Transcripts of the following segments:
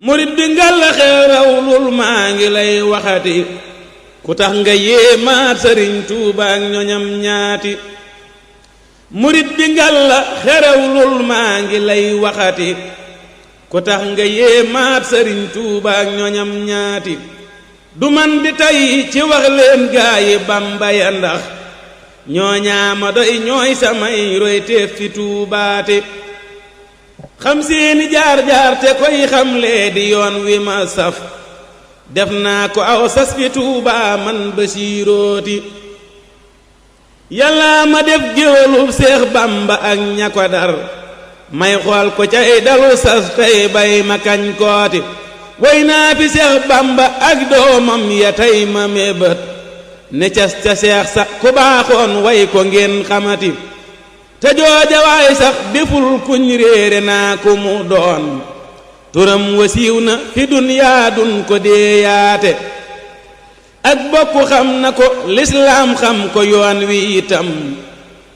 murit bi ngalla xeerawlul maa ngi lay waxati ku tax nga yéemaat sëriñ Tuuba ak ñoñam ñaati murit bi ngalla xeerawlul maa ngi lay waxati ku tax nga yéemaat sëriñ Tuuba ak ñoñam ñaati du man di tey ci wax leen gaayi Bamba ya ndax ñooñaama doy ñooy samay royteef fi tuubaate xam seeni jaar-jaar te koy xamlee di yoon wi ma saf def naa ko aw sas fi Tuubaa man Basiirooti yàlla ma def géwalub Seex Bamba ak ña ko dar may xool ko cay dalu sas tey bay ma kañ kooti way naa fi Seex Bamba ak doomam ya tey ma mébét ne cas ca seex sa ku baaxoon way ko ngeen xamati te jooja waay sax deful kuñ réere naa ku mu doon turam wasiiw na fi dunyaa dun ko deeyaate ak bokku xam na ko lislaam xam ko yoon wi itam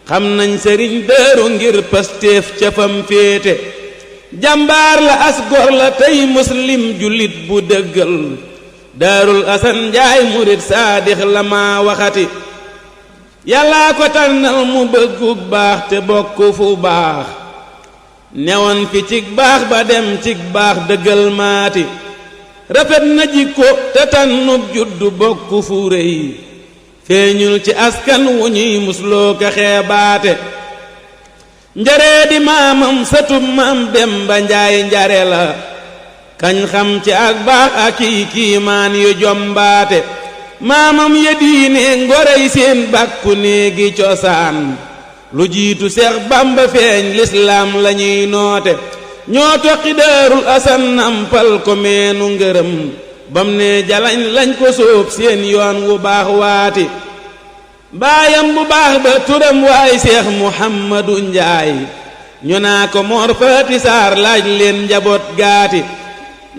xam nañ sëriñ Daaru ngir pastéef ca fam féete jàmbaar la as gor la tey muslim jullit bu dëggal Daarul Asan Njaay murit saadix la maa waxati yàllaa ko tànnal mu bëggu baax te bokk fu baax newoon fi cig baax ba dem cig baax dëggal maati rafet na jikko te tànnub juddu bokk fu rëy feeñul ci askan wu ñuy musloo ka xeebaate njaree di maamam satub maam Demba Njaay njare la kañ xam ci ak baax ak kiimaan yu jombaate maamam ya diine ngorey seen bàkku néegi cosaan lu jiitu Seex Bamba feeñ lislaam lañuy noote ñoo toqi Daarul Asan nampal ko meenu ngërëm bam ne jalañ lañ ko sóob seen yoon wu baax waati baayam bu baax ba turam waay Seex Muhammadu Njaay ñu naa ko Moor Faati Saar laaj leen njaboot gaati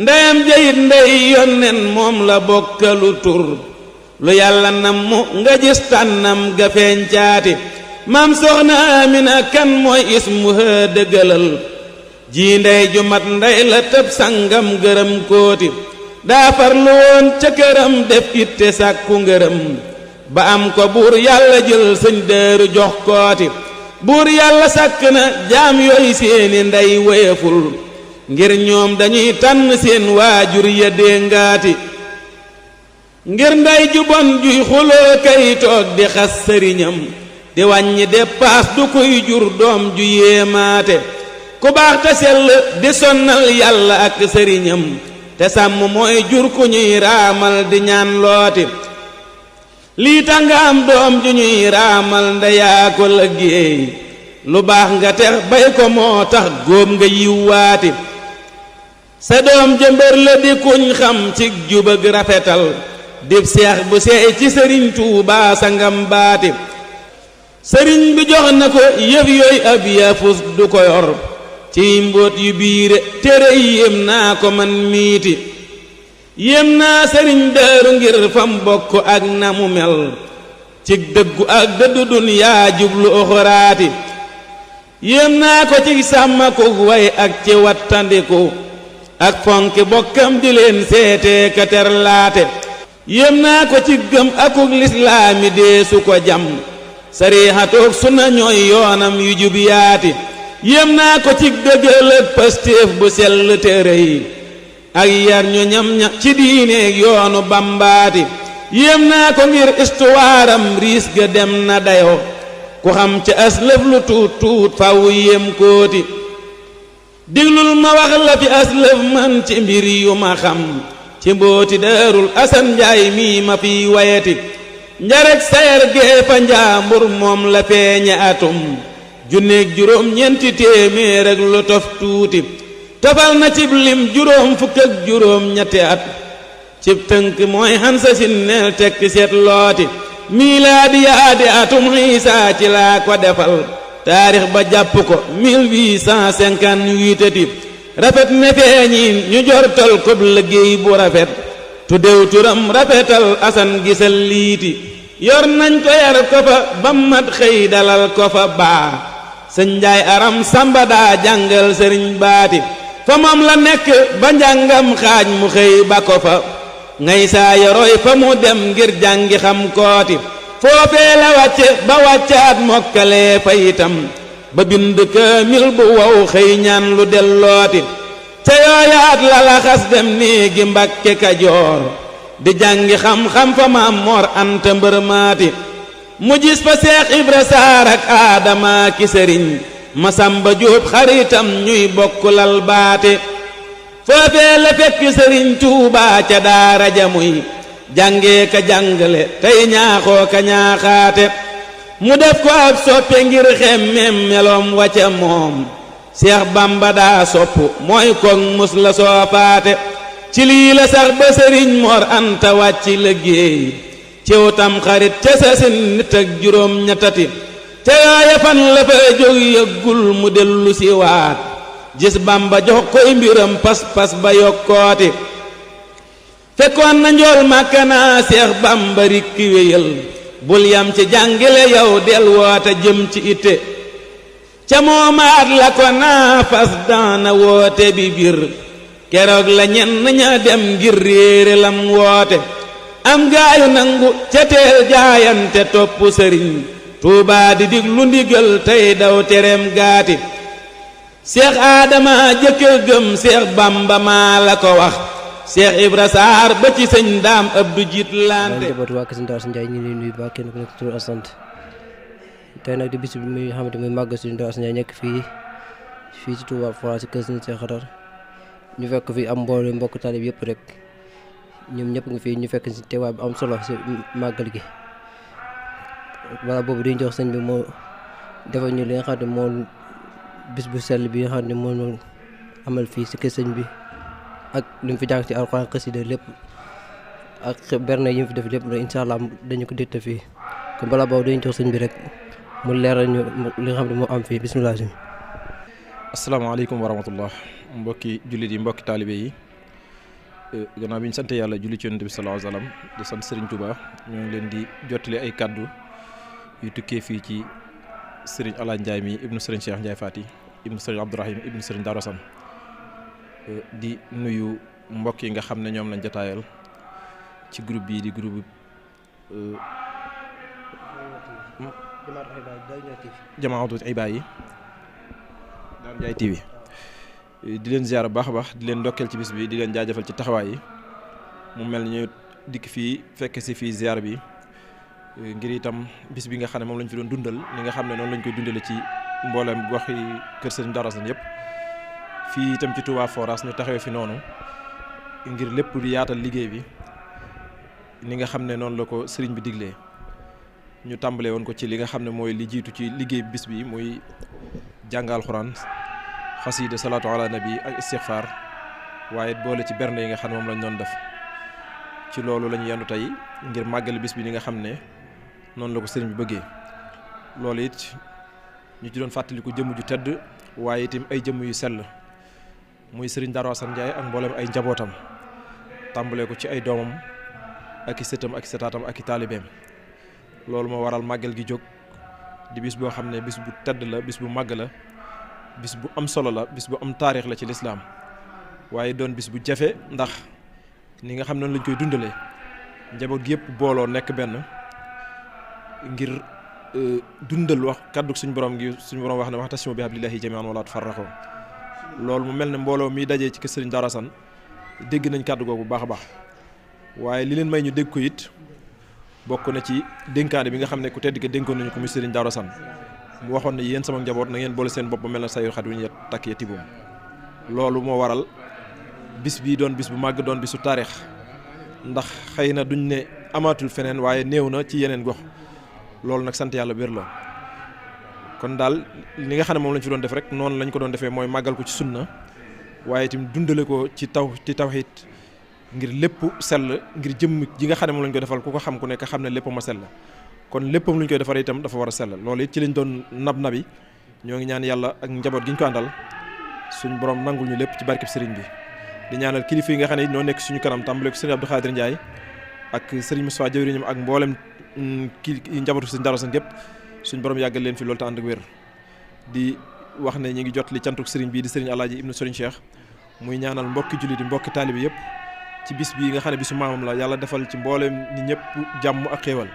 ndeyam jayit ndey yonnen moom la bokkalu tur lu yàlla nammu nga gis tànnam ga feeñ caati maam Soxna Amina kan mooy ismuha dëggalal ji ndey ju mat ndey la tëb sangam gërëm kooti daa farlu woon ca këram def itte sàkku ngërëm ba am ko buur yàlla jël sëñ Daaru jox kooti buur yàlla sàkk na jaam yooyu seeni ndey woyeful ngir ñoom dañuy tànn seen waajur ya déngaati ngir ndey ju bon juy xuloo kay toog di xas sëriñam di wàññi dépaas du kuy jur doom ju yéemaate ku baax te sell di sonnal yàlla ak sëriñam te sàmm mooy jur ku ñuy raamal di ñaan looti lii tax nga am doom ju ñuy raamal ndeyaa ko lëggéey lu baax nga tex bay ko moo tax góom nga yiwwaati sa doom jëmbër la di kuñ xam ci jubëg rafetal dib seex bu seey ci sëriñ Tuubaa sangam baati sëriñ bi jox na ko yëf yooyu ab yafus du ko yor ci mbóot yu biire tere yéem naa ko man miiti yéem naa sëriñ Daaru ngir fam bokk ak na mu mel ci dëggu ak dëddu dunyaa jublu oxoraati yéem naa ko ci sàmmaku way ak ci wattandiku ak fonki bokkam di leen seetee ka terlaate yéem naa ko ci gëm akuk lislaami dee su ko jam sariixatoog sunna ñooy yoonam yu jub yaati yéem naa ko ci dëggal ak pastéef bu sell te rëy ak yar ñu ñam ña ci diineeg yoonu bambaati yéem naa ko ngir istuwaaram riis ga dem na dayo ku xam ci aslëf lu tuut tuut faw yéem kooti diglul ma wax la fi aslëf man ci mbir yu ma xam ci mbooti Daarul Asan Njaay mii ma fi wayati njarek sayer gee fa njaambur moom la feeñe atum junneeg juróom ñeenti téeméer ak lu tof tuuti tofal na cib lim juróom fukk ak juróom ñetti at cib tënk mooy hansa sin neel tekki seet looti miilaadi yaadi atum Iisaa ci laa ko defal taarix ba jàpp ko 1858 rafet ne feeñiin ñu jortal ko liggéey bu rafet tuddew turam rafetal Asan gisal liiti yor nañ ko yar ko fa ba mat xëy dalal ko fa baa sëñ Njaay aram samba daa jàngal sëriñ baati fa moom la nekk ba njàngam xaaj mu xëy ba ko fa ngay saa yoroy fa mu dem ngir jàngi xam kooti foofee la wàcce ba wàccaat mokkalee fa itam ba bind kaamil bu wow xëy ñaan lu dellooti ca yooyaat la laxas dem nii gi Mbàkke Kajoor di jàngi xam-xam fa Maam Moor Anta Mbërmaati mu gis fa Seex Ibra Saar ak Aadama ki sëriñ Masamba Jóob xaritam ñuy bokk lal baate foofee la fekk sëriñ Tuubaa ca daara ja muy jàngee ka jàngale tey ñaaxoo ka ñaaxaate mu def ko ab soppe ngir xemmeem meloom wacca moom Seex Bamba daa sopp mooy koog mus la soofaate ci lii la sax ba sëriñ Mor Anta wàcc liggéey ciw tam xarit ca sasin nit ak juróom ñettati ca yooya fan la fa jóg yëggul mu dellu si waat gis Bamba jox koy mbiram pas-pas ba yokkooti fekkoon na njool Màkka naa Seex Bamba rikki wéyal bul yam ci jàngile yow del woote jëm ci itte ca moomaat la ko naa fas daana woote bi bir keroog la ñenn ña dem ngir réere lam woote am gaayu nangu ca teel jaayante topp sëriñ Tuubaa di diglu ndigal tey daw tereem gaati Seex Aadama jëkka gëm Seex Bamba maa la ko wax Seex Ibra Saar ba ci sëñ Daam Abdu jiit lante njabootu waa Sëñ Daaru Asan Njaay ñu ngi nuyu ba kenn ku nekk tur ak sant tey nag di bis bi muy xamante muy màgg Sëñ Daaru Asan Njaay nekk fii ci Touba Foras ci kër Sëñ Seex Xadar ñu fekk fi am mbooloo mbokk taalib yëpp rek ñoom ñëpp ngi fii ñu fekk ci teewaay bu am solo ci màggal gi wala boobu di jox sëñ bi moo defal ñu li nga xam ne moo bis bu sell bi nga xam ne moo amal fii ci kër sëñ bi ak li mu fi jàng ci alxuraan xasida lépp ak berne yi mu fi def lépp incha allah dañu ko dégte fii kon balaa boobu dañu jox sëñ bi rek mu leeral ñu li nga xam ne moo am fii bismillah. asalaamaaleykum wa rahmatullah mbokki jullit yi mbokki taalibe yi gannaaw bi ñu sant yàlla julli ci yonent bi sallallahu alayhi wa sallam di sant Serigne Touba ñoo ngi leen di jottali ay kaddu yu tukkee fii ci Serigne Alaaji Ndiaye mi ibnu Serigne Cheikh Ndiaye Fati ibnu Serigne Abdourahim ibnu Serigne Darou Assane di nuyu mbokk yi nga xam ne ñoom lañ jotaayal ci groupe bii di groupe Jamaatu Ibaay yi Daaru Ndiaye TV di leen ziar bu baax a baax di leen ndokkeel ci bis bi di leen jaajëfal ci taxawaay yi mu mel ni ñu dikk fii fekk si fii ziar bi ngir itam bis bi nga xam ne moom lañ fi doon dundal li nga xam ne noonu lañ koy dundale ci mboolem gox yi kër Sëriñ Darou Assane yëpp fii itam ci Touba Foras ñu taxawee fi noonu ngir lépp di yaatal liggéey bi ni nga xam ne noonu la ko sëriñ bi diglee ñu tàmbalee woon ko ci li nga xam ne mooy li jiitu ci liggéey bis bi muy jàngal Alxuraan xasiida salaatu ala nabi ak istixfaar waaye boole ci bernde yi nga xam ne moom lañ doon def ci loolu lañu yendu tey ngir màggali bis bi ni nga xam ne noonu la ko sëriñ bi bëggee loolu it ñu ci doon fàttaliku jëmm ju tedd waaye itam ay jëmm yu sell muy sëriñ Darou Assane Ndiaye ak mboolem ay njabootam tàmbalee ko ci ay doomam ak i sëtam ak i sëtaatam ak i taalibeem loolu moo waral màggal gi jóg di bis boo xam ne bis bu tedd la bis bu màgg la bis bu am solo la bis bu am taarix la ci lislaam waaye doon bis bu jafe ndax ni nga xam ne lañ koy dundalee njaboot gi yëpp booloo nekk benn ngir dundal wax kaddu suñu borom wax ne wa'tasimu bi hablillahi jami'an wa la tafarraqu loolu mu mel ne mbooloo mi dajee ci kër Sëriñ Darou Assane dégg nañ kaddu googu bu baax a baax waaye li leen may ñu dégg ko it bokk na ci dénkaane bi nga xam ne ku tedd ki dénkoon nañu ko muy Sëriñ Darou Assane mu waxoon ne yéen sama njaboot na ngeen boole seen bopp ba mel na sayu xat wi ñu takk ya tiboom loolu moo waral bis bii doon bis bu màgg doon bisu taarix ndax xëy na duñ ne amaatul feneen waaye néew na ci yeneen gox loolu nag sant yàlla biir la kon daal li nga xam ne moom lañ fi doon def rek noonu lañ ko doon defee mooy màggal ko ci sunna waaye itam dundale ko ci tawhid ngir lépp sell ngir jëmm ji nga xam ne moom lañ ko defal ku ko xam ku nekk xam ne lépp ma sell kon léppam lu ñu koy defar itam dafa war a sell loolu it ci lañ doon nabi ñoo ngi ñaan yàlla ak njaboot gi ñu ko àndal suñ borom nangul ñu lépp ci barkeb sëriñ bi di ñaanal kilifa yi nga xam ne ñoo nekk suñu kanam tàmbale ko sëriñ Abdou Khadir Ndiaye ak sëriñ Moussa jëwriñam ak mboolem kii njabootu sëriñ Darou Assane gépp suñ borom yàggal leen fi loolu te ànd ak wér di wax ne ñi ngi jot li cantuk sëriñ bii di sëriñ Alaaji ibnu sëriñ Cheikh muy ñaanal mbokki jullit yi mbokki taalibi yëpp ci bis bii nga xam ne bisu maamam la yàlla defal ci mbooleem ni ñëpp jàmm ak xéewal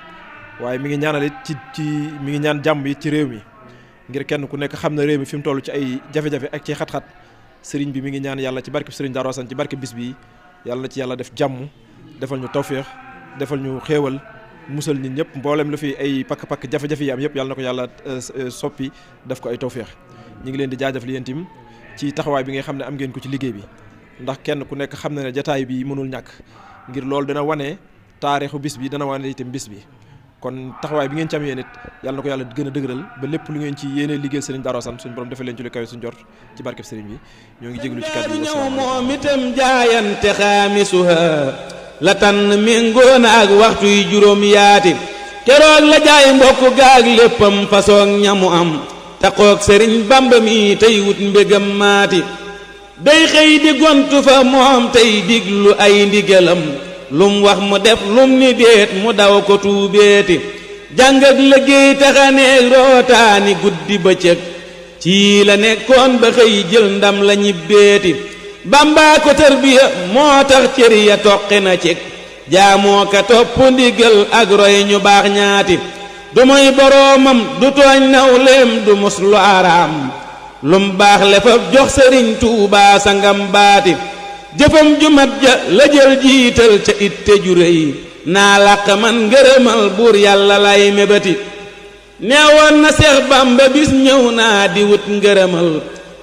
waaye mi ngi ñaanal it mi ngi ñaan jàmm it ci réew mi ngir kenn ku nekk xam na réew mi fi mu toll ci ay jafe-jafe ak ci xat-xat sëriñ bi mi ngi ñaan yàlla ci barke sëriñ Darou Assane ci barke bis bii yàlla na ci yàlla def jàmm defal ñu tawféex defal ñu xéewal musal nit ñëpp mboolem lu fi ay pakk-pakk jafe-jafe yi am yëpp yàlla na ko yàlla soppi def ko ay tawféex ñu ngi leen di jaajëfal yéen tim ci taxawaay bi nga xam ne am ngeen ko ci liggéey bi ndax kenn ku nekk xam na ne jataay bi mënul ñàkk ngir loolu dana wane taarixu bis bi dana wane itam bis bi kon taxawaay bi ngeen ci am yéen it yàlla na ko yàlla gën a dëgëral ba lépp lu ngeen ci yéenee liggéeyal sëriñ Darou Assane suñu borom defal leen ci lu kawe suñu jort ci barkeb sëriñ bi ñoo ngi jégalu ci kàddu yi ñëw moom itam jaayante xaamisuha la tànn méngoona ak waxtu yi juróom yaati keroog la jaay mbokk gaag léppam façon ñamu am taqoog sëriñ Bamba mi tey wut mbégam maati day xëy di gontu fa moom tey diglu ay ndigalam lum wax mu def lum ni déet mu daw ko tuubeeti jàng ak liggéey taxaneeg rootaani guddi bëccëg ci la nekkoon ba xëy jël ndam la ñibbeeti Bamba ko tarbiya moo tax cër ya toqi na cig jaamoo ka topp ndigal ak roy ñu baax ñaati du moy boroomam du tooñ nawleem du mus lu araam lum baax le fa jox sëriñ Tuubaa sangam baati jëfam ju mat ja la jël jiital ca itte ju rëy naa làq man ngërëmal buur yàlla lay mébati neewoon na Seex Bamba bis ñëw naa di wut ngërëmal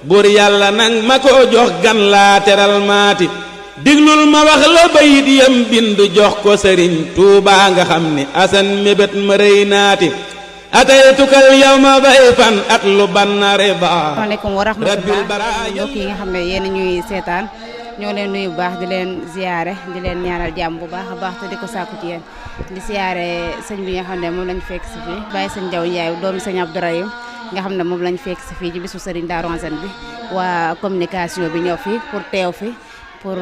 buur yàlla nag ma ko jox gan laa teral maati diglul ma wax la bayit yam bind jox ko sëriñ Tuubaa nga xam ni asan mébét ma rëy naati ataytukal yawma bayfan at lu banna riba asalaamaaleykum wa rahmatulah mbokk yi nga xam ne yéen ñuy seetaan ñoo leen nuyu bu baax di leen ziyaare di leen ñaanal jàmm bu baax a baax te di ko sàkku ci yéen di ziyaare sëñ bi nga xam ne moom lañ fekk si fii Baye Sëñ Jaw Njaay doomi sëñ Abdourahim nga xam ne moom lañ fekk si fii ci bisu Serigne Darou Assane bi waa communication bi ñëw fii pour teew fi pour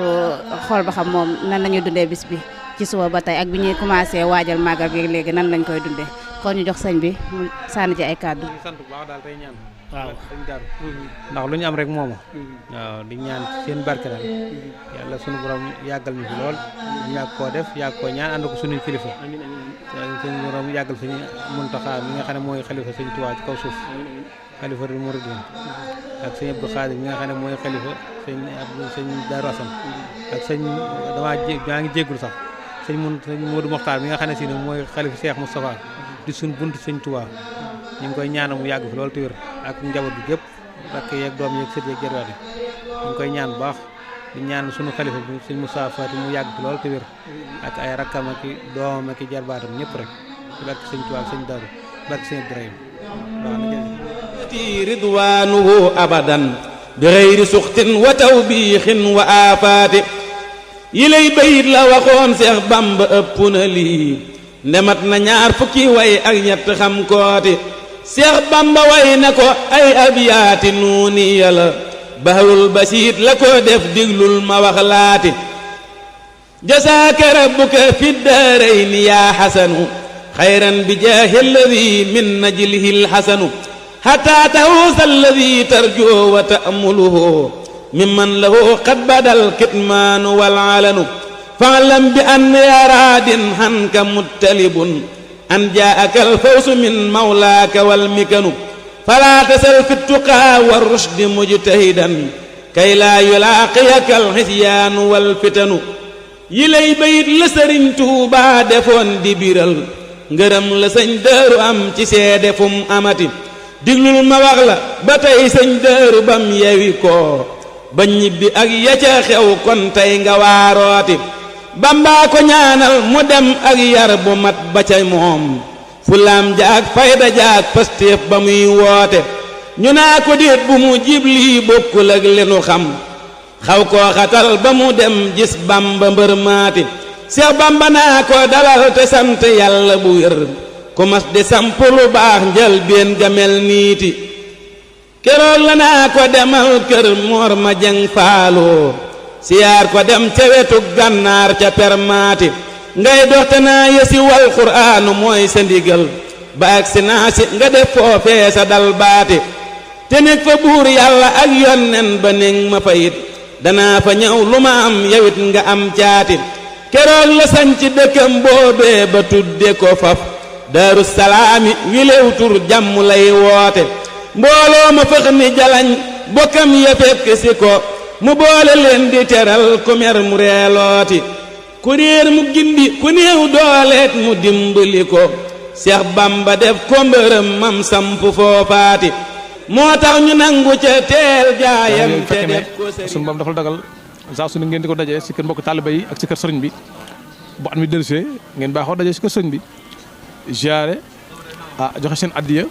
xool ba xam moom nan lañuy dundee bis bi ci suba ba tey ak bi ñuy commencé waajal màggal gi léegi nan lañ koy dundee kon ñu jox sëñ bi mu sànni ci ay kàddu. sant bu baax daal tey ñaan waaw sëñ Darou ndax lu ñu am rek mooma waaw di ñaan seen barke daal yàlla sunu borom yàggal ñu fi lool ñu yàgg koo def yàgg koo ñaan ànd ko suñuy kilifa sëñ borom yàggal sëñ Muntaxa mi nga xam ne mooy xalifa sëñ Tuubaa ci kaw suuf xalifa du Muridin ak sëñ Abdou Khadir mi nga xam ne mooy xalifa sëñ Darou Assane ak sëñ maa ngi jéggul sax sëñ Modou Mokhtar mi nga xam ne si ne mooy xalifa Cheikh Moustapha di suñ bunt sëñ Tuubaa ñu ngi koy ñaanal mu yàgg fi loolu te wér ak njaboot bi gépp rakk yeeg doom yeeg sët yeeg jarwaat yi ñu ngi koy ñaan bu baax di ñaan suñu xalifa bi sëñ Moussa Fati mu yàgg fi loolu te wér ak ay rakkam ak i doomam ak i jarbaatam ñëpp rek ci barke sëñ Tuubaa sëñ Darou barke sëñ Ibrahima ridwanuhu abadan bi xeyri suxtin wa tawbiixin wa aafaati yi lay bayit la waxoon Seex Bamba ëpp na lii ndemat na ñaar fukki way ak ñett xam kooti Seex Bamba way na ko ay abyaati nuuni yàlla bahrul basiit la ko def diglul ma wax laati jasaaka rabbuka fi daarayni yaa xasanu xayran bi jaahi alladi min najlihi alxasanu xataa tahuusa alladi tarjoo wa taamuluhu mimman lahu qad badal kitmaanu wal alanu fa'lam bi anna yaa raadin hanka muttalibun an jaa'aka alfawsu min mawlaaka wal mikanu falaa tasal fi ttuqaa wa rushdi mujtahidan kay laa yulaaqiyaka alxisyaanu wal fitanu yi lay bayit la Sëriñ Tuubaa defoon di biral ngërëm la sëñ Daaru am ci seede fum amati diglul ma wax la ba tey sëñ Daaru bam yewi ko ba ñibbi ak ya ca xew kon tey nga waarooti Bamba ko ñaanal mu dem ak yar bu mat ba ca moom fulaam jaag fayda jaag pastéef ba muy woote ñu naa ko déet bu mu jibli bokkul ak lenu xam xaw koo xatal ba mu dem gis Bamba mbër maati Seex Bamba naa ko dalal te sant yàlla bu wér ku mas di samp lu baax njël benn gamel niiti keroog la naa ko demal kër Moor ma jeng faaloo siyaar ko dem ca wetu gànnaar ca permaati ngay doxte naa yesi wal quraanu mooy sa ndigal ba ak si naa si nga def foofee sa dal baati te nekk fa buur yàlla ak yonnen ba ning ma fayit danaa fa ñëw lu ma am yawit nga am caati keroog la sañ ci dëkkam boobee ba tudde ko faf Daaru Salaami wilew tur jàmm lay woote mbooloo ma fëx ni jalañ bokkam ya fekk si ko mu boole leen di teral ku mer mu reelooti ku réer mu gindi ku néew dooleet mu dimbali ko Seex Bamba def ko mbërëm mam samp foofaati moo tax ñu nangu ca teel jaayam te def ko suñu boom dafa dagal saa su ne ngeen di ko dajee si kër mbokk taaliba yi ak si kër sëriñ bi bu at mi dellusee ngeen baaxoo dajee si kër sëriñ bi ziyaare joxe seen addiya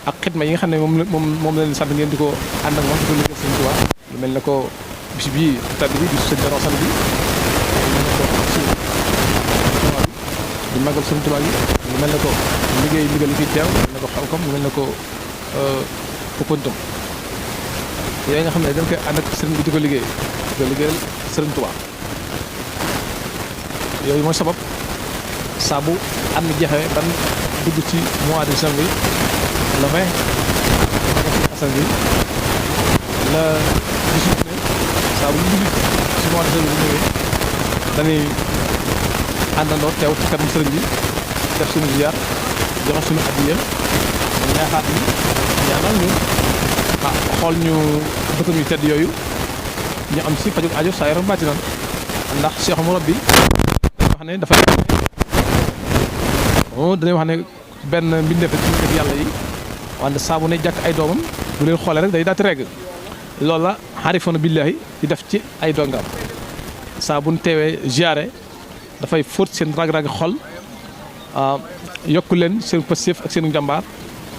ak xidma yi nga xam ne moom la leen sant ngeen di ko ànd ak moom di ko liggéey sëriñ Tuubaa lu mel ne ko bis bii tàdd bi bisu sëñ Darou Assane bi di magal sëriñ Tuubaa gi lu mel ne ko liggéey ndigal yi fi teew lu mel ne ko xalkom lu mel ne ko Koumpentoum yooyu nga xam ne dañ koy ànd ak sëriñ bi di ko liggéeyal sëriñ Tuubaa yooyu mooy sabab saa bu am na jeexee ban dugg ci mois de janvier le 20 asan bi la 18 ne saa bu ñu dugg ci mois de janvier bi ñëwee dañuy àndandoo teew ci kanam sëriñ bi def suñu ziar joxe suñu addiya ñaaxaat yi ñaanal ñu xool ñu bëtam yu tedd yooyu ñu am si fajug aajo saa yaram bàtti nan ndax Cheikh Mourabbi dañuy wax ne benn mbindeef ci mbindeef yàlla yi wante saa bu ne jàkk ay doomam bu leen xoolee rek day daati regg loolu la xarifoona billaahi di def ci ay dongam saa bu ñu teewee ziyaare dafay fóot seen rag-rag xol yokku leen seen passif ak seen njàmbaar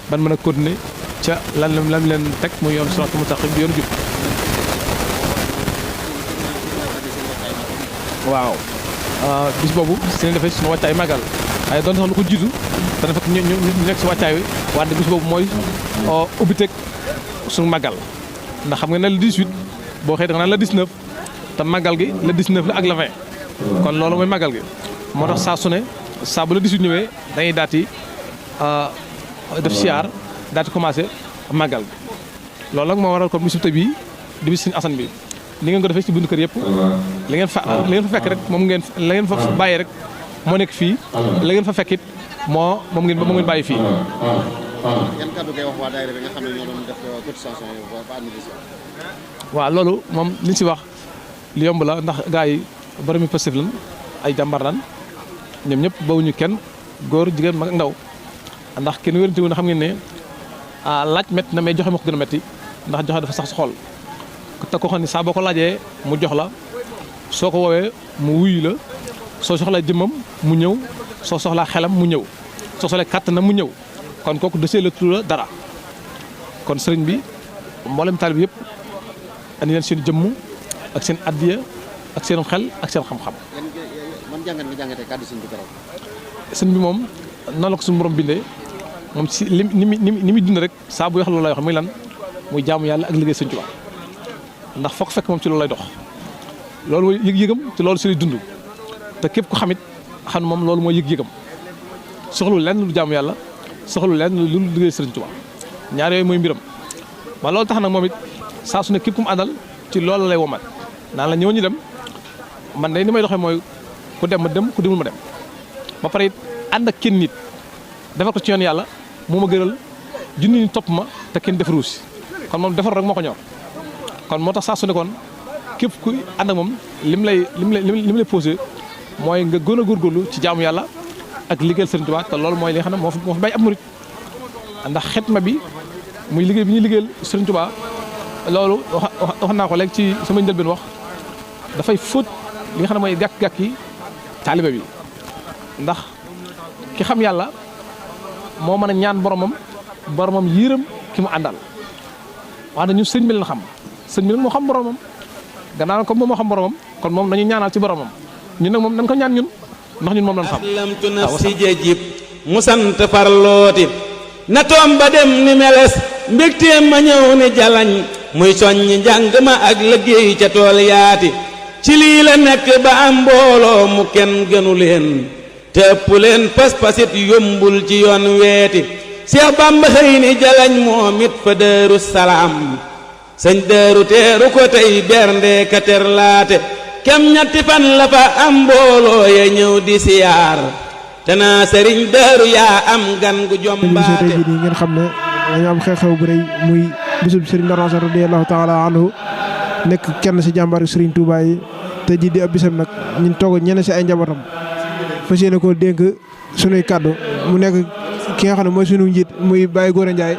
ban mën a continuer ca lan leen teg muy yoon siraatal mustaqiim bi yoon jub waaw bis boobu seen defee suñu wàccaay màggal waaye doon sax lu ko jiitu dana fekk ñu nekk si wàccaay wi wante bis boobu mooy ubbiteeg suñu màggal ndax xam nga ne le 18 boo xëy da nga naan le 19 te màggal gi le 19 la ak le 20 kon loolu mooy màggal gi moo tax saa su ne saa bu le 18 ñëwee dañuy daati def siyaar daati commencé màggal gi loolu nag moo waral kon bisu tey bii di bis Sëriñ Asan bi li ngeen ko defee ci buntu kër yëpp li ngeen fa fekk rek moom ngeen la ngeen fa bàyyi rek moo nekk fii la ngeen fa fekk it moom ngeen bàyyi fii. yan kàddu ngay wax waa daayira bi nga xam ne ñoo doon def cotisation yi ba administration. waaw loolu moom li ñu si wax li yomb la ndax gars yi borom mi positif lan ay jàmbar lan ñoom ñëpp bawuñu kenn góor jigéen mag ak ndaw ndax kenn wérante wu ne xam ngeen ne laaj métti na mais joxe ma ko gën a métti ndax joxe dafa sax si xol. te ko xam ne saa boo ko laajee mu jox la soo ko woowee mu wuyu la soo soxlaa jëmmam mu ñëw soo soxlaa xelam mu ñëw soo soxlaa kàttanam mu ñëw kon kooku desee la tur la dara kon sëriñ bi mboolem taalib yëpp andi leen seen jëmm ak seen addiya ak seen xel ak seen xam-xam. man jàngat nga jàngatee kàddu sëriñ bi keroog. sëriñ bi moom noonu la ko suñu borom bindee moom si ni muy dund rek saa bu wax loolu lay wax muy lan muy jaamu yàlla ak liggéey sëriñ Tuubaa ndax foog fekk moom ci loolu lay dox loolu mooy yëg-yëgam te loolu si lay dund te képp ko xamit xam moom loolu mooy yëg-yëgam soxlu lenn lu jaamu yàlla soxlu lenn lu liggéey Sëriñ Tuubaa ñaar yooyu mooy mbiram ma loolu tax nag moom it saa su ne képp ku mu àndal ci loolu lay womat naan la ñëw ñu dem man day ni may doxee mooy ku dem ma dem ku demul ma dem ba pare it ànd ak kenn nit defar ko ci yoon yàlla moo ma gënal junni nit topp ma te kenn defaru si kon moom defar rek moo ko ñor kon moo tax saa su ne kon képp ku ànd ak moom lim lay posé mooy nga gën a góorgóorlu ci jaamu yàlla ak liggéeyal Sëriñ Tuubaa te loolu mooy li nga xam ne moo fi bàyyi ab murit ndax xetma bi muy liggéey bi ñuy liggéeyal Sëriñ Tuubaa loolu wax naa ko léegi ci sama njëlbeen wax dafay fóot li nga xam ne mooy gàkk-gàkk yi taalibe bi ndax ki xam yàlla moo mën a ñaan boromam yërëm ki mu àndal wax na ñun sëñ bi leen xam sëñ bi nag moo xam boromam gannaaw comme moom moo xam boromam kon moom dañuy ñaanal ci boromam ñun nag moom dañ ko ñaan ñun ndax ñun moom lañ xam. aslamtu nafsi jajib mu sant farlooti na toom ba dem ni meles mbégteem ma ñëw ni jalañ muy soññi njàng ma ak liggéey ca tool yaati ci lii la nekk ba am mbooloo mu kenn gënu leen te ëpp leen pas-pasit yombul ci yoon weeti Seex Bamba xëy ni jalañ moom it fa Daaru Salaam sëñ Daaru teeru ko tey bernde ka terlaate kem ñetti fan la fa am mbooloo ya ñëw di siyaar te naa sëriñ Daaru yaa am gan gu jombaate tey jii ngeen xam ne dañu am xew-xew bu rëy muy bisub sëriñ Darou Assane radiyallahu taala anhu nekk kenn si jàmbaar sëriñ Touba yi tey jii di ab bisam nag ñun toog ñenn si ay njabootam fas yéene ko dénk sunuy kàddu mu nekk ki nga xam ne mooy sunu njiit muy Baye Gora Ndiaye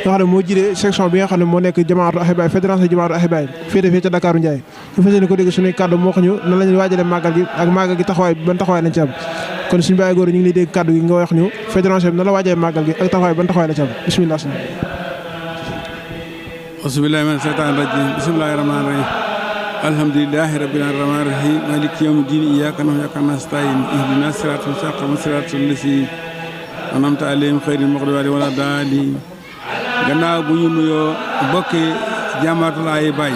nga xam ne moo jiite section bi nga xam ne moo nekk jamaatu Ahibaay fédération jamaatu Ahibaay féete fii ca Dakar Ndiaye ñu fas yéene ko dégg sunuy kàddu moo wax ñu nan lañu waajale màggal gi ak màggal gi taxawaay ban taxawaay lañ ci am kon suñu Baye Gora ñu ngi lay dégg kàddu gi nga wax ñu fédération bi nan la waajale màggal gi ak taxawaay ban taxawaay lañ ci am bismillah auzubillahi mina shaytaani rajiim bismillahi rahmaani rahiim alhamdulillahi rabbil rahmaani rahiim maliki yawmi diin iyyaaka na'budu wa iyyaaka nasta'iin ihdina siraatal mustaqiim siraatal laziina an'amta alayhim ghayril maghduubi alayhim wa lad daalliin gannaaw bu ñu nuyoo bokki jamaatul Ahibaay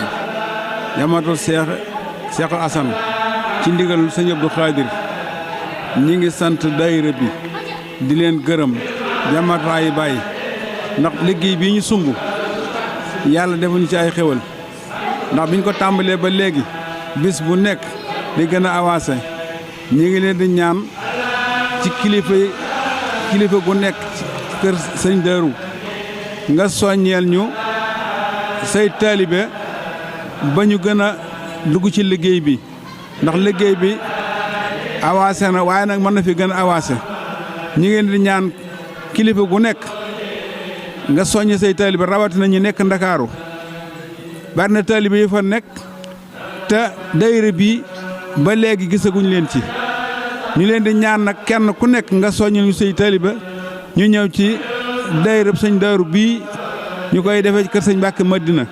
jamaatul Seexul Asan ci ndigalul sëñ Abdou Khadir ñi ngi sant daayira bi di leen gërëm jamaatul Ahibaay ndax liggéey bii ñu sumb yàlla defuñu ci ay xéwal ndax biñ ko tàmbalee ba léegi bis bu nekk di gën a avancé ñi ngi leen di ñaan ci kilifa gu nekk ci kër sëñ Daaru nga soññeel ñu say taalibe ba ñu gën a dugg ci liggéey bi ndax liggéey bi avancé na waaye nag mën na fi gën a avancé ñi ngi leen di ñaan kilifa gu nekk nga soññ say taalibe rawatina ñu nekk Ndakaaru bari na taalibe yi fa nekk te daayira bi ba léegi gisaguñ leen ci ñu leen di ñaan nag kenn ku nekk nga soññal ñu say taalibe ñu ñëw ci daayira sëñ Daaru bii ñu koy defee ci kër sëñ Mbàkke Madina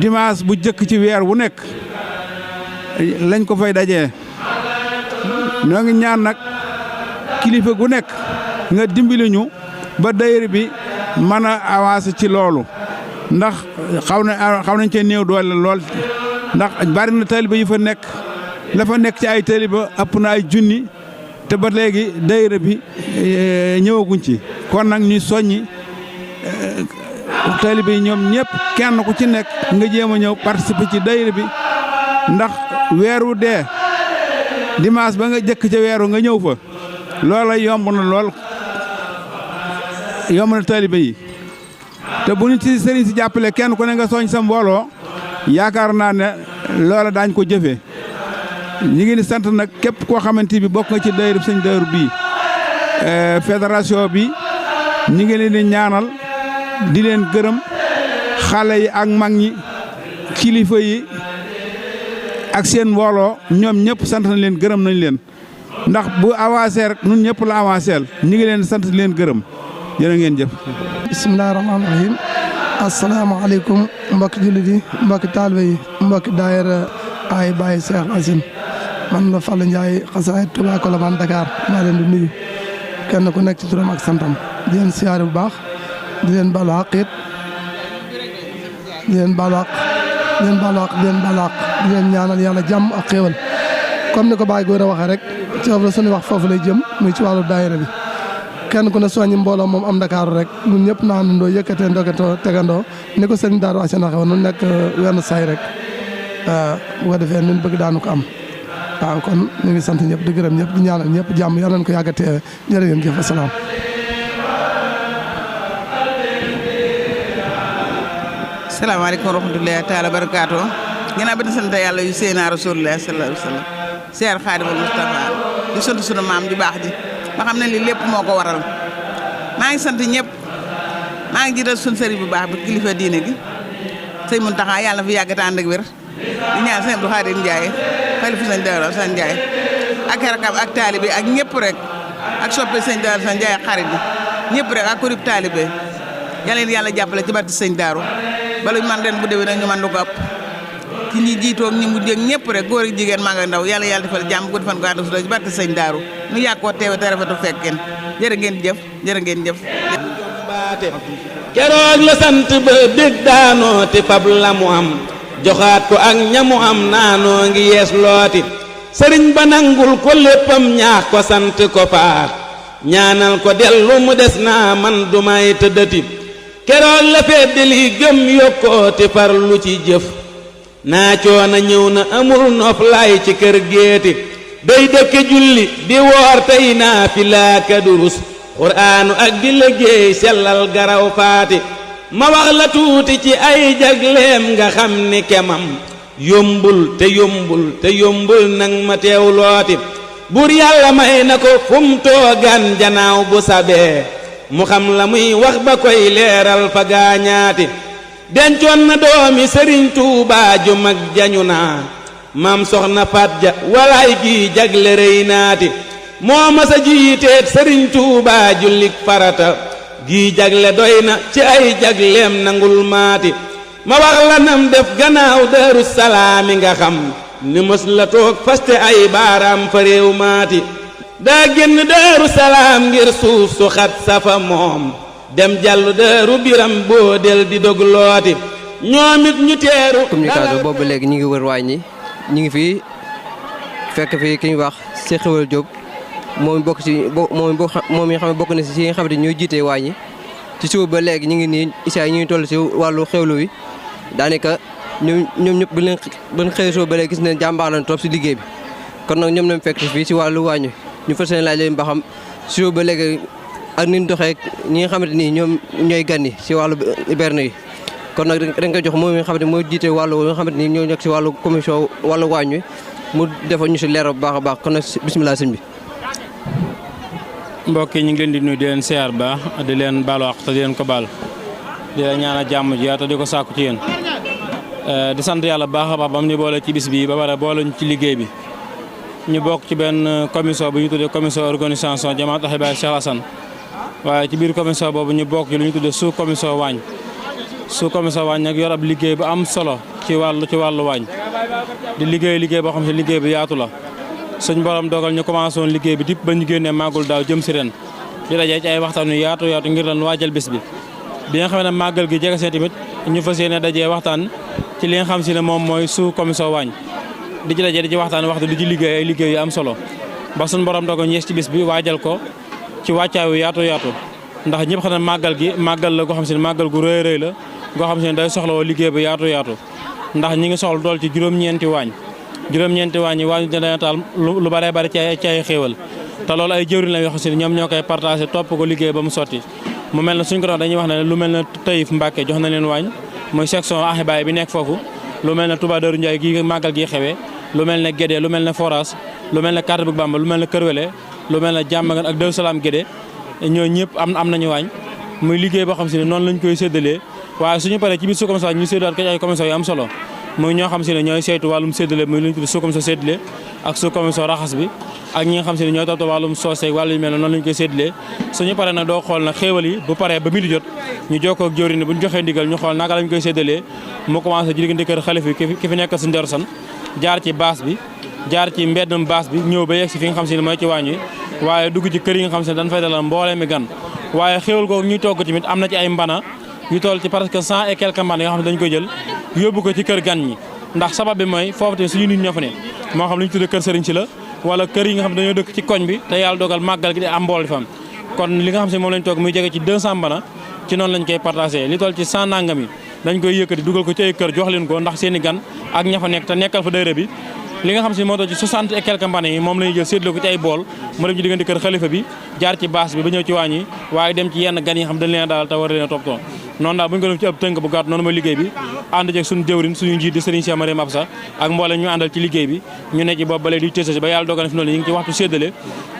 dimanche bu jëkk ci weer wu nekk lañ ko fay dajee ñoo ngi ñaan nag kilifa gu nekk nga dimbali ñu ba daayira bi mën a avancer ci loolu ndax xaw nañ cee néew doole lool ndax bari na taaliba yu fa nekk la fa nekk ci ay taaliba ëpp na ay junni te ba léegi daayira bi ñëwaguñ ci kon nag ñuy soññi taaliba yi ñoom ñëpp kenn ku ci nekk nga jéem a ñëw participer ci daayira bi ndax weeru dee dimanche ba nga jëkk ca weeru nga ñëw fa loola yomb na lool yomb na taaliba yi te bu ñu ci sëriñ si jàppale kenn ku ne nga soñ sa mbooloo yaakaar naa ne loola daañ ko jëfee ñi ngi di sant nag képp koo xamante bi bokk nga ci daayira sëñ Daaru bii fédération bi ñi ngi leen di ñaanal di leen gërëm xale yi ak mag ñi kilifa yi ak seen mbooloo ñoom ñëpp sant nañ leen gërëm nañ leen ndax bu avancé rek ñun ñëpp la avancé ñi ngi leen di sant di leen gërëm jërë ngeen jëf. bisimilah rahmaani rahiim asalaamaaleykum mbokki jullit yi mbokki taalibe yi mbokki daayira Ahibaay Seexul Asan man la Fallou Ndiaye xasaayid Touba Colobane Dakar maa leen di nuyu kenn ku nekk ci turam ak santam di leen siyaare bu baax di leen baalu àq it di leen baalu àq di leen baalu àq di leen baalu àq di leen ñaanal yàlla jàmm ak xéewal comme ni ko Baye Gora waxee rek ci la suñu wax foofu lay jëm muy ci wàllu daayira bi. kenn ku ne soññi mbooloo moom am Ndakaaru rek ñun ñëpp naanandoo yëkkatee ndokatoo tegandoo ni ko sëñ Darou Assane waxee woon nu nekk wenn say rek bu ko defee ñun bëgg daanu ko am waaw kon ñu ngi sant ñëpp di gërëm ñëpp di ñaanal ñëpp jàmm yàlla nañ ko yàgg a teewe jërë ngeen jëf asalaam. salaamaaleykum wa rahmatullahi taala barakaatu ginnaaw bi di sant yàlla yu seenaa rasulullah sallallahu alayhi wa sallam seer Xaadimul Mustafa di sant sunu maam ju baax ji ba xam ne lii lépp moo ko waral maa ngi sant ñëpp maa ngi jiital suñu sëriñ bu baax bi kilifa diine gi sëñ Muntaxa yàlla na fi yàgg te ànd ak wér di ñaan sëñ Abdou Khadir Ndiaye xalifa sëñ Darou Assane Ndiaye ak rakam ak taalibe ak ñëpp rek ak soppe sëñ Darou Assane Ndiaye xarit bi ñëpp rek ak kurib taalibe yàlla leen yàlla jàppale ci barke sëñ Darou bala ñu man ren bu déwé nag ñu man lu ko ëpp ci ñi jiitoo ak ñi mu jég ñëpp rek góor ak jigéen maa nga ndaw yàlla yàlla defal jàmm gudd fan ko ànd su ci barke sëñ Darou nu yàgg koo teewe te rafetu fekkeen jërë ngeen jëf jërë ngeen jëf keroog la sant ba bég daanoo te fab la mu am joxaat ko ak ñamu am naanoo ngi yees looti sëriñ ba nangul ko léppam ñaax ko sant ko faat ñaanal ko dellu mu des naa man du may tëddati keroog la fedd li gëm yokkooti farlu ci jëf naa coona ñëw na amul nof lay ci kër géeti day dëkke julli di woor tey naa fi laaka durus quraanu ak di liggéey sellal garaw faati ma wax la tuuti ci ay jagleem nga xam ni kemam yombul te yombul nang ma teew looti buur yàlla may na ko fum toogaan janaaw bu sabee mu xam la muy wax ba koy leeral fa gaañaati dencoon na doomi sëriñ Tuubaa ju mag jañu naa maam soxna Faat Ja walaay gi jagle rëy naati moo masa jiiteet sëriñ Tuubaa jullik farata gi jagle doy na ci ay jagleem nangul maati ma wax la nam def gannaaw Daaru Salaami nga xam ni mës la toog faste ay baaraam fa réew maati daa génn Daaru Salaam ngir suuf su xat safa moom dem jàllu Daaru Biram boo del di dog looti ñoomit ñu teeru communication boobu léegi ñu ngi wër waañ ñi ñu ngi fii fekk fii ki ñu wax Cheikh Xewal Diop moom bokk ci moom yi xam ne bokk na si nga xam ne ñooy jiite waañ ñi ci suuf ba léegi ñu ngi nii isaa ñu ngi toll si wàllu xewlu wi daanaka ñoom ñëpp bu leen xëy soo ba léegi gis nañ jàmbaar lañ trop si liggéey bi kon nag ñoom lañ fekk fii si wàllu waañ wi ñu fas yéene laaj leen ba xam si suuf ba léegi ak ni ñu doxee ñi nga xamante ni ñoom ñooy gan yi si wàllu berne yi kon nag dañ koy jox moom mi nga xamante ni mooy jiite wàllu nga xamante ni ñoo nekk si wàllu commission wàllu waañ wi mu defal ñu si leer bu baax a baax kon nag bisimilah sëñ bi. mbokk yi ñu ngi leen di nuyu di leen siyaar baax di leen baalu àq te di leen ko baal di leen ñaanal jàmm ji te di ko sàkku ci yéen di sant yàlla baax a baax ba mu ñu boole ci bis bi ba pare boole ñu ci liggéey bi ñu bokk ci benn commission bu ñu tuddee commission organisation Jamaat Ahibahil Cheikh Hassane waaye ci biir commission boobu ñu bokk ci lu ñu tuddee sous commission waañ nag yor ab liggéey bu am solo ci wàllu waañ di liggéey boo xam ne liggéey bi yaatu la suñ borom dogal ñu commencé woon liggéey bi dip ba ñu génnee màggul daaw jëm si ren di dajee ci ay waxtaan yu yaatu ngir lan waajal bés bi bi nga xam ne màggal gi jege see tamit ñu fas yéene dajee waxtaan ci li nga xam si ne moom mooy sous commission waañ di ci dajee di ci waxtaan waxtu di ci liggéey ay liggéey yu am solo ba suñ borom dogal ñu yees ci bés bi waajal ko ci wàccaayu yaatu ndax ñëpp xam ne màggal la goo xam si ne màggal gu rëy la goo xam si ne day soxla woo liggéey bi yaatu ndax ñi ngi soxla dool ci juróom-ñeenti waañ yi waañu dana taal lu bare bari ci ay xéewal te loolu ay jëwriñ la yoo xam si ne ñoom ñoo koy partagé topp ko liggéey ba mu sotti mu mel ne suñ ko doon dañuy wax ne lu mel ne Taïf Mbàkke jox na leen waañ muy section Ahibaay bi nekk foofu lu mel ne Touba Darou Ndiaye gi màggal gi xewee lu mel ne Guédé lu mel ne Foras lu mel ne Carte bu Bamba lu mel ne Kër Wele lu mel ne Jàmmagan ak Daaru Salaam Guédé ñoo ñëpp am nañu waañ muy liggéey boo xam si ne noonu lañ koy séddalee waaye suñu paree ci biir sous commission ñu séddaat ko ay commission yu am solo muy ñoo xam si ne ñooy saytu wàllum séddale muy lu ñu tudd sous commission séddale ak sous commission raxas bi ak ñi nga xam si ne ñooy toppatoo wàllum soosey wàllu yu mel noonu lañu koy séddalee suñu paree nag doo xool nag xéewal yi bu paree ba midi jot ñu jokkoo ak jëwriñ bu ñu joxee ndigal ñu xool naka lañ koy séddalee mu commencé ci diggante kër xalif bi ki fi nekk suñu Daaru San jaar ci baas bi jaar ci mbeddum baas bi ñëw ba yegg si fi nga xam si ne mooy ci waañ wi waaye dugg ci kër yi nga xam si ne dañ fay dalal mboolee mi gan waaye xéewal googu ñuy togg tamit am na ci ay mbana yu toll ci presque 100 et quelques mbana yoo xam ne dañ ko jël yóbbu ko ci kër gan ñi ndax sabab bi mooy foofu tamit suñu nit ñoo fa ne moo xam lu ñu tuddee kër sëriñ si la wala kër yi nga xam ne dañoo dëkk ci koñ bi te yàlla dogal màggal gi di am mbool di fam kon li nga xam si moom lañ toog muy jege ci 200 mbana ci noonu lañ koy partagé li toll ci 100 nangam yi dañ koy yëkkati dugal ko ci ay kër jox leen ko ndax seen i gan ak ña fa nekk te nekkal fa dayra bi li nga xam si moo toll ci 60 et quelques mbana yi moom la ñuy jël séddale ko ci ay bool mu dem ci diggante kër xalifa bi jaar ci baas bi ba ñëw ci waañ yi waaye dem ci yenn gan yi xam dañ leen daal te war leen a toppatoo noonu daal bu ñu ko def ci ab tënk bu gàtt noonu mooy liggéey bi ànd ceeg suñu jëwriñ suñu njiit di Serigne Cheikh Mariam Absa ak mboolem ñu àndal ci liggéey bi ñu ne ci boobu ba léegi di tësasi ba yàlla dogal na fi noonu ñu ngi ci waxtu séddale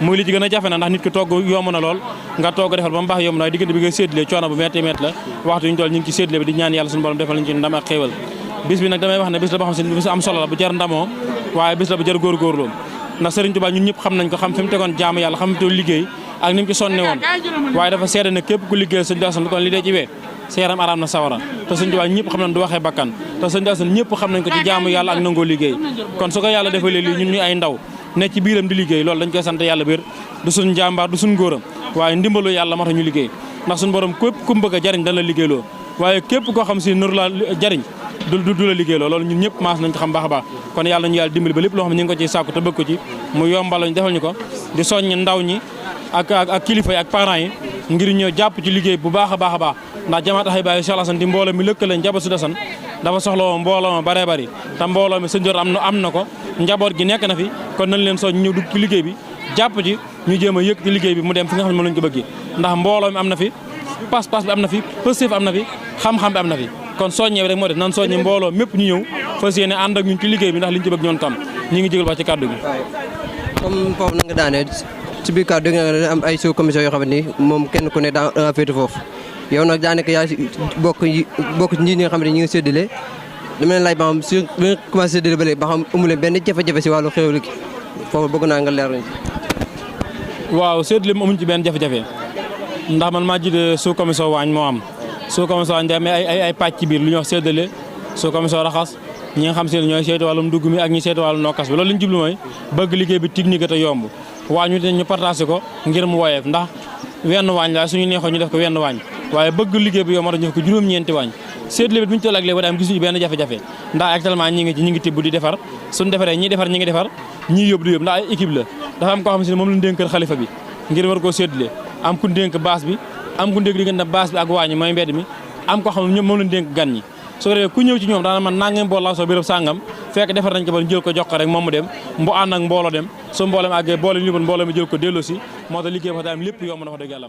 muy li ci gën a jafe na ndax nit ki togg yomb na lool nga togg defal ba mu baax yomb na diggante bi nga séddale coono bu metti la waxtu ñu toll ñu ngi ci séddale bi di ñaan yàlla suñu borom defal ñu ci ndam ak xéewal bis bi nag damay wax ne bis la boo xam si bis am solo la bu jar ndamoo waaye bis la bu jar góorgóorlu ndax Serigne Touba ñun ñëpp xam nañ ko xam fi mu tegoon jaamu yàlla xam fi mu liggéey ak ni mu ci sonne woon waaye dafa seede ne képp ku liggéey sëñ Daaru San kon li dee ci wee sa yaram araam na sawara te sëñ Touba ñëpp xam nañ du waxee bakkan te sëñ Daaru San ñëpp xam nañ ko ci jaamu yàlla ak nangoo liggéey kon su ko yàlla defalee lii ñun ñu ay ndaw ne ci biiram di liggéey loolu dañ koy sant yàlla biir du suñ njàmbaar du suñ góoram waaye ndimbalu yàlla moo tax ñu liggéey ndax suñ borom képp ku mu bëgg a jariñ dañ la liggéeyloo waaye képp koo xam si nur la jariñ du la liggéeyloo loolu ñun ñëpp maas nañ ko xam baax a baax kon yàlla ñu yàlla dimbali ba lépp loo xam ne ñu ngi ko ciy sàkku te bëgg ko ci mu yombal ñu defal ñu ko di soññ ndaw ñi ak kilifa yi ak parents yi ngir ñëw jàpp ci liggéey bu baax a baax ndax jamaat Ahibahil Cheikh Alassane di mbooloo mi lëkkale njaboot Sud Assane dafa soxla woon mbooloo ma baree bari te mbooloo mi sëñ Joor am na ko njaboot gi nekk na fi kon nañ leen soñ ñëw dugg ci liggéey bi jàpp ci ñu jéem a yëkkati liggéey bi mu dem fi nga xam ne moom lañ ko bëggee ndax mbooloo mi am na fi pas-pas bi am na fi pëstéef am na fi xam-xam bi am na fi kon soññee bi rek moo def nan soññi mbooloo mépp ñu ñëw fas yéene ànd ak ñun ci liggéey bi ndax liñ ci bëgg ñoon kam ñi ngi jégal wax ci kàddu gi comme foofu na nga daanee ci biir kàddu gi nga am ay sous commission yoo xam ne moom kenn ku ne da nga féete foofu yow nag daanaka yaa bokk ci njiit ñi nga xam ne ñi ngi séddale dama leen laaj ba xam su bi nga commencé séddale ba léegi ba xam amuleen benn jafe-jafe si wàllu xéwlu gi foofu bëgg naa nga leer nañ waaw séddale mu amuñ ci benn jafe-jafe ndax man maa jiite sous commission waañ moo am sous commission waañ day am ay pàcc ci biir lu ñuy wax séddale sous commission raxas ñi nga xam si ñooy seetu wàllum dugg mi ak ñi seetu wàllum nokkas bi loolu li ñu jublu mooy bëgg liggéey bi technique te yomb waañ ñu te ñu partagé ko ngir mu woyeef ndax wenn waañ la suñu neexoo ñu def ko wenn waañ waaye bëgg liggéey bi yow moo tax ñu def ko juróom-ñeenti waañ séddale bi bu ñu toll ak léegi ba am gisuñu benn jafe-jafe ndax actuellement ñi ngi tibb di defar suñu defaree ñi defar ñi ngi defar ñii yóbbu di yóbbu ndax ay équipe la dafa am koo xam si ne moom lañ dénkal xalifa bi ngir war koo séddale am ku dénk baas bi am ku dénk diggante baas bi ak waañi mooy mbedd mi am koo xam ne ñoom moom lañ dénk gan ñi soo ko defee ku ñëw ci ñoom daana man nangam bool laa soo béréb sàngam fekk defar nañ ko ba jël ko jox ko rek moom mu dem mbu ànd ak mbooloo dem su mbooloo mi àggee boole ñu mbooloo mi jël ko delloosi moo tax liggéey ba am lépp yomb na fa dëgg yàlla